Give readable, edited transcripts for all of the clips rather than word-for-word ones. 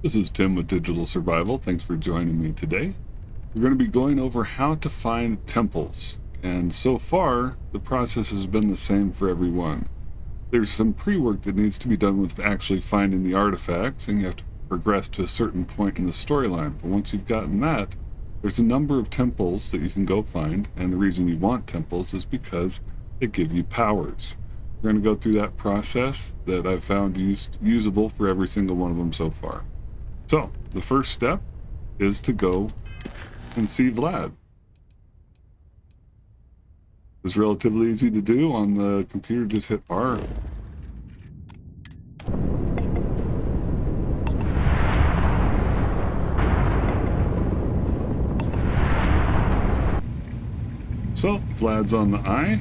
This is Tim with Digital Survival. Thanks for joining me today. We're going to be going over how to find temples, and so far the process has been the same for everyone. There's some pre-work that needs to be done with actually finding the artifacts, and you have to progress to a certain point in the storyline. But once you've gotten that, there's a number of temples that you can go find, and the reason you want temples is because they give you powers. We're going to go through that process that I've found usable for every single one of them so far. So, the first step is to go and see Vlad. It's relatively easy to do on the computer, just hit R. So, Vlad's on the eye.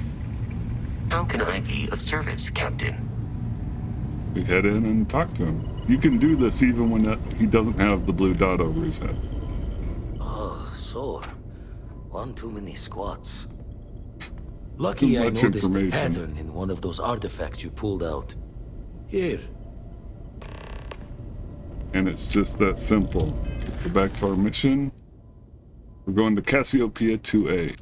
How can I be of service, Captain? We head in and talk to him. You can do this even when he doesn't have the blue dot over his head. Oh, sore. One too many squats. Lucky I noticed the pattern in one of those artifacts you pulled out. Here. And it's just that simple. Go back to our mission. We're going to Cassiopeia 2A.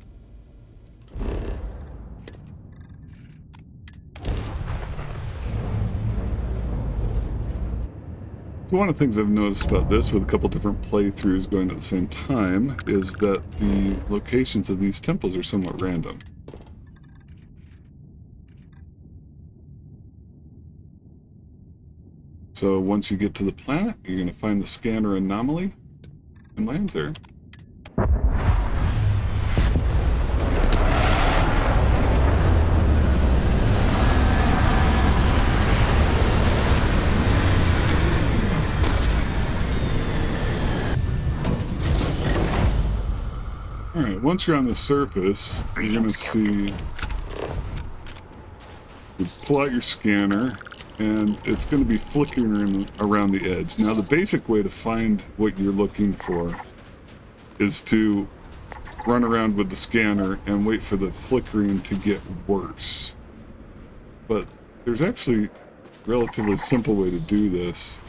So one of the things I've noticed about this with a couple different playthroughs going at the same time is that the locations of these temples are somewhat random. So once you get to the planet, you're going to find the scanner anomaly and land there. Alright, once you're on the surface, you're going to see, you pull out your scanner, and it's going to be flickering around the edge. Now, the basic way to find what you're looking for is to run around with the scanner and wait for the flickering to get worse. But there's actually a relatively simple way to do this,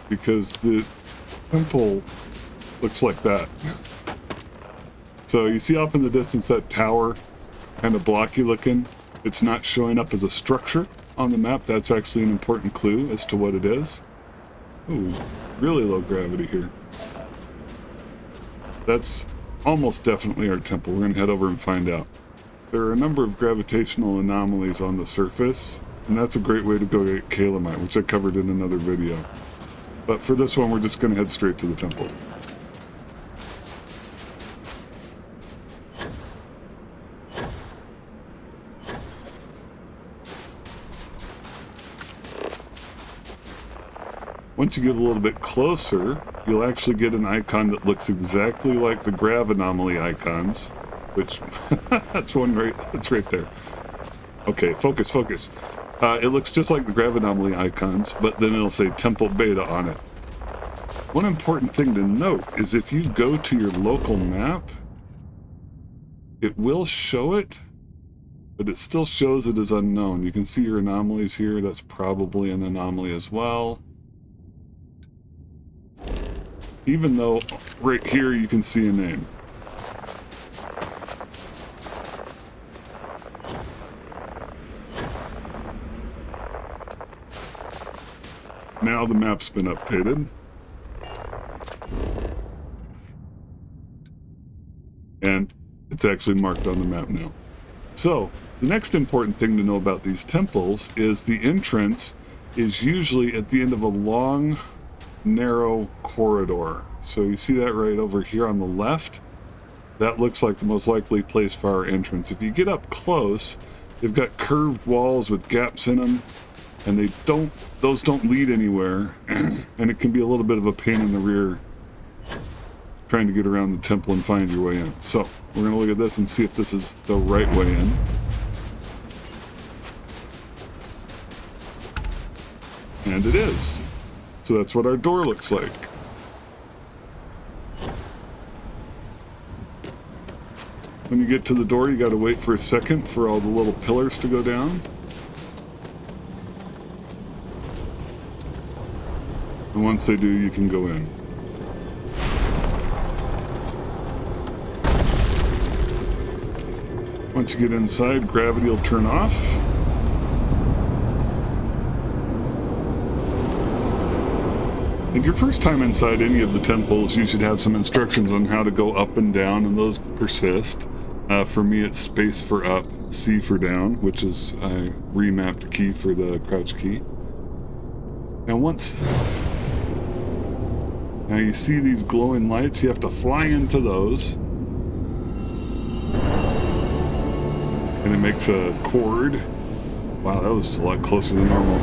because the temple looks like that. So you see off in the distance that tower, kind of blocky looking. It's not showing up as a structure on the map. That's actually an important clue as to what it is. Ooh, really low gravity here. That's almost definitely our temple. We're going to head over and find out. There are a number of gravitational anomalies on the surface, and that's a great way to go get calamite, which I covered in another video. But for this one, we're just going to head straight to the temple. Once you get a little bit closer, you'll actually get an icon that looks exactly like the grav anomaly icons, which, that's one right, that's right there. Okay, focus. It looks just like the grav anomaly icons, but then it'll say Temple Beta on it. One important thing to note is if you go to your local map, it will show it, but it still shows it as unknown. You can see your anomalies here. That's probably an anomaly as well. Even though right here you can see a name. Now the map's been updated. And it's actually marked on the map now. So, the next important thing to know about these temples is the entrance is usually at the end of a long, narrow corridor. So you see that right over here on the left? That looks like the most likely place for our entrance. If you get up close, they've got curved walls with gaps in them, and those don't lead anywhere, and it can be a little bit of a pain in the rear trying to get around the temple and find your way in. So we're going to look at this and see if this is the right way in. And it is. So that's what our door looks like. When you get to the door, you got to wait for a second for all the little pillars to go down. And once they do, you can go in. Once you get inside, gravity will turn off. And your first time inside any of the temples, you should have some instructions on how to go up and down, and those persist. For me, it's space for up, C for down, which is a remapped key for the crouch key. Now you see these glowing lights, you have to fly into those. And it makes a chord. Wow, that was a lot closer than normal.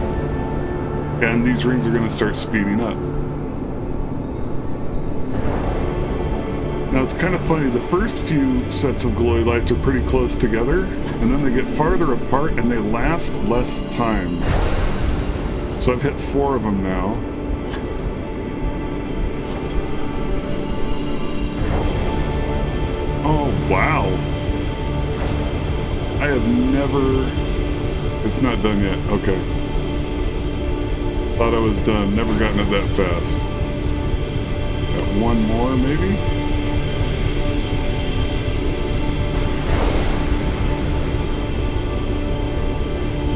And these rings are going to start speeding up. Now it's kind of funny, the first few sets of glowy lights are pretty close together, and then they get farther apart and they last less time. So I've hit 4 of them now. Oh, wow. I have never... It's not done yet. Okay. Thought I was done. Never gotten it that fast. Got one more, maybe?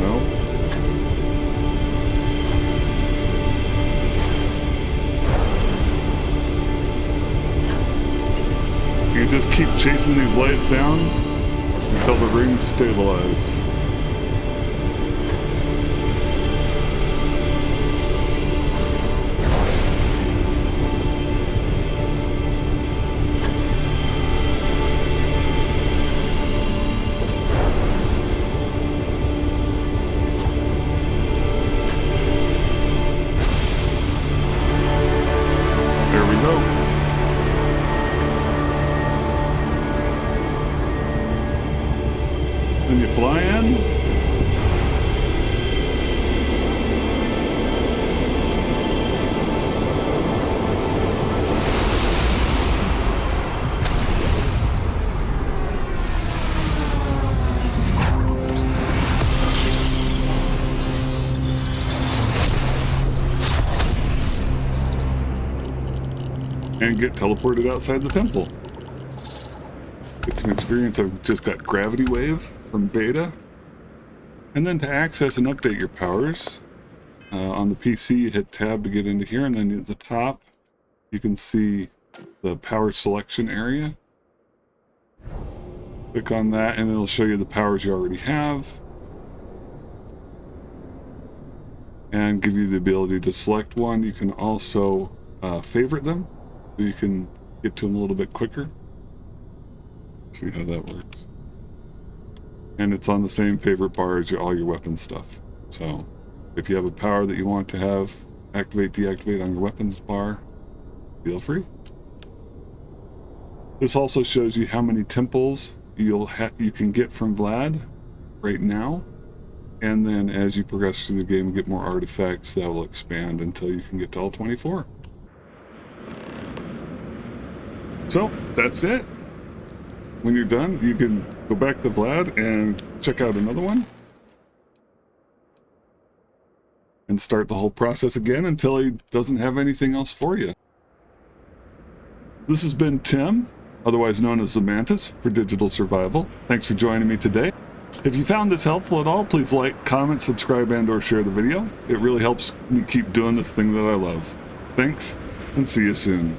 No. You just keep chasing these lights down until the rings stabilize. There we go. Then you fly in. And get teleported outside the temple. Get some experience. I've just got Gravity Wave from beta. And then to access and update your powers, on the PC you hit tab to get into here, and then at the top you can see the power selection area. Click on that and it'll show you the powers you already have. And give you the ability to select one. You can also favorite them, so you can get to them a little bit quicker. See how that works. And it's on the same favorite bar as all your weapon stuff. So if you have a power that you want to have activate, deactivate on your weapons bar, feel free. This also shows you how many temples you can get from Vlad right now. And then as you progress through the game and get more artifacts, that will expand until you can get to all 24. So that's it. When you're done, you can go back to Vlad and check out another one. And start the whole process again until he doesn't have anything else for you. This has been Tim, otherwise known as the Mantis, for Digital Survival. Thanks for joining me today. If you found this helpful at all, please like, comment, subscribe, and/or share the video. It really helps me keep doing this thing that I love. Thanks, and see you soon.